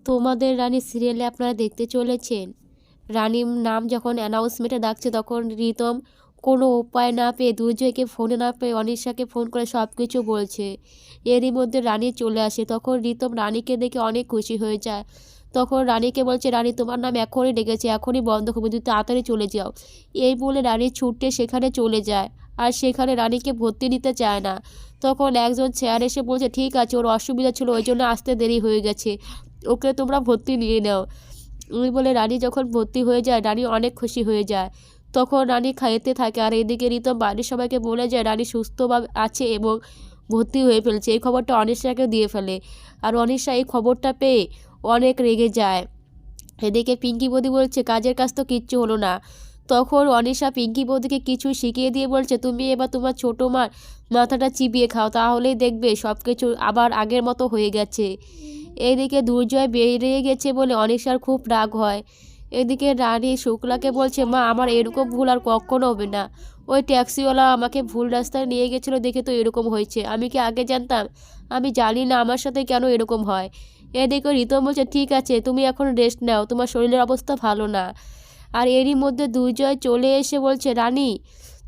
তোমাদের রানী সিরিয়ালে আপনারা দেখতে চলেছেন, রানীর নাম যখন অ্যানাউন্সমেন্টে ডাকছে তখন রিতম কোনো উপায় না পেয়ে দুর্জয়কে ফোনে না পেয়ে অনিশাকে ফোন করে সব কিছু বলছে। এরই মধ্যে রানী চলে আসে, তখন রিতম রানীকে দেখে অনেক খুশি হয়ে যায়। তখন রানীকে বলছে, রানী তোমার নাম এখনই ডেকেছে, এখনই বন্ধ করবে, তুমি তাড়াতাড়ি চলে যাও। এই বলে রানী ছুটে সেখানে চলে যায়, আর সেখানে রানীকে ভর্তি নিতে চায় না। তখন একজন চেয়ার এসে বলছে, ঠিক আছে, ওর অসুবিধা ছিল ওই জন্য আসতে দেরি হয়ে গেছে, ওকে তোমরা ভর্তি নিয়ে নাও। ওই বলে রানী যখন ভর্তি হয়ে যায় রানী অনেক খুশি হয়ে যায়। তখন রানী খাইতে থাকে, আর এদিকে রিতম বাড়ির সবাইকে বলে যায় রানী সুস্থভাবে আছে এবং ভর্তি হয়ে ফেলছে। এই খবরটা অনিশাকে দিয়ে ফেলে, আর অনিশা এই খবরটা পেয়ে অনেক রেগে যায়। এদিকে পিঙ্কি বৌদি বলছে, কাজের কাজ তো কিচ্ছু হলো না। তখন অনিশা পিঙ্কি বৌদিকে কিছু শিখিয়ে দিয়ে বলছে, তুমি এবার তোমার ছোটো মার মাথাটা চিবিয়ে খাও, তাহলেই দেখবে সব কিছু আবার আগের মতো হয়ে গেছে। এইদিকে দুর্জয় বেরিয়ে গেছে বলে অনিশার খুব রাগ হয়। এদিকে রানী শুক্লাকে বলছে, মা আমার এরকম ভুল আর কখনো হবে না। ওই ট্যাক্সিওয়ালা আমাকে ভুল রাস্তায় নিয়ে গেছিলো দেখে তো এরকম হয়েছে, আমি কি আগে জানতাম? আমি জানি না আমার সাথে কেন এরকম হয়। এদিকে রিতম বলছে, ঠিক আছে তুমি এখন রেস্ট নাও, তোমার শরীরের অবস্থা ভালো না। আর এরই মধ্যে দুর্জয় চলে এসে বলছে, রানী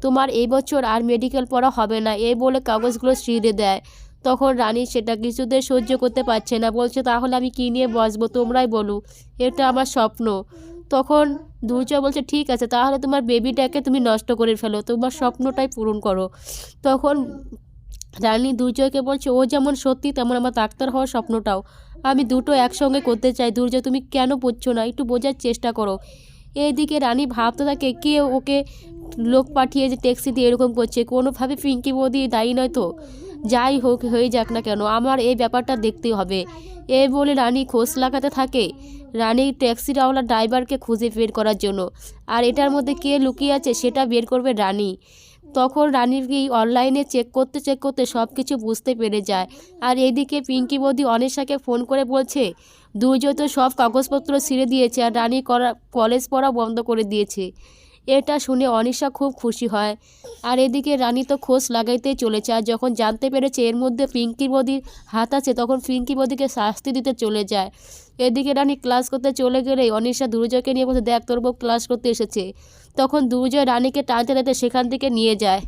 তোমার এই বছর আর মেডিকেল পড়া হবে না, এই বলে কাগজগুলো ছিঁড়ে দেয়। তখন রানী সেটা কিছুতে সহ্য করতে পারছে না, বলছে তাহলে আমি কী নিয়ে বসবো তোমরাই বলো, এটা আমার স্বপ্ন। তখন দুর্জয় বলছে, ঠিক আছে তাহলে তোমার বেবিটাকে তুমি নষ্ট করে ফেলো, তোমার স্বপ্নটাই পূরণ করো। তখন রানী দুর্জয়কে বলছে, ও যেমন সত্যি তেমন আমার ডাক্তার হওয়ার স্বপ্নটাও, আমি দুটো একসঙ্গে করতে চাই। দুর্জয় তুমি কেন বুঝছো না, একটু বোঝার চেষ্টা করো। এইদিকে রানী ভাবতে থাকে, কে ওকে লোক পাঠিয়ে যে ট্যাক্সি দিয়ে এরকম করছে, কোনোভাবে পিঙ্কি বৌদি দায়ী নয় তো? যাই হোক হয়ে যাক না কেন, আমার এই ব্যাপারটা দেখতে হবে। এই বলে রানী খোঁজ লাগাতে থাকে রানী ট্যাক্সিওয়ালা ড্রাইভারকে খুঁজে বের করার জন্য, আর এটার মধ্যে কে লুকিয়ে আছে সেটা বের করবে রানী। তখন রানীর কি অনলাইনে চেক করতে সব কিছু বুঝতে পেরে যায়। আর এদিকে পিঙ্কি বৌদি অনিশাকে ফোন করে বলছে, দুর্জয় তো সব কাগজপত্র ছিঁড়ে দিয়েছে আর রানী কলেজ পড়া বন্ধ করে দিয়েছে। এটা শুনে অনিশা খুব খুশি হয়। আর এদিকে রানী তো খোঁজ লাগাইতেই চলেছে, আর যখন জানতে পেরেছে এর মধ্যে পিঙ্কি বৌদির হাত আছে তখন পিঙ্কি বৌদিকে শাস্তি দিতে চলে যায়। এদিকে রানী ক্লাস করতে চলে গেলেই অনিশা দুর্জয়কে নিয়ে বলছে, দেখ তোর বউ ক্লাস করতে এসেছে। তখন দুর্জয় রানীকে টানতে টানতে সেখান থেকে নিয়ে যায়।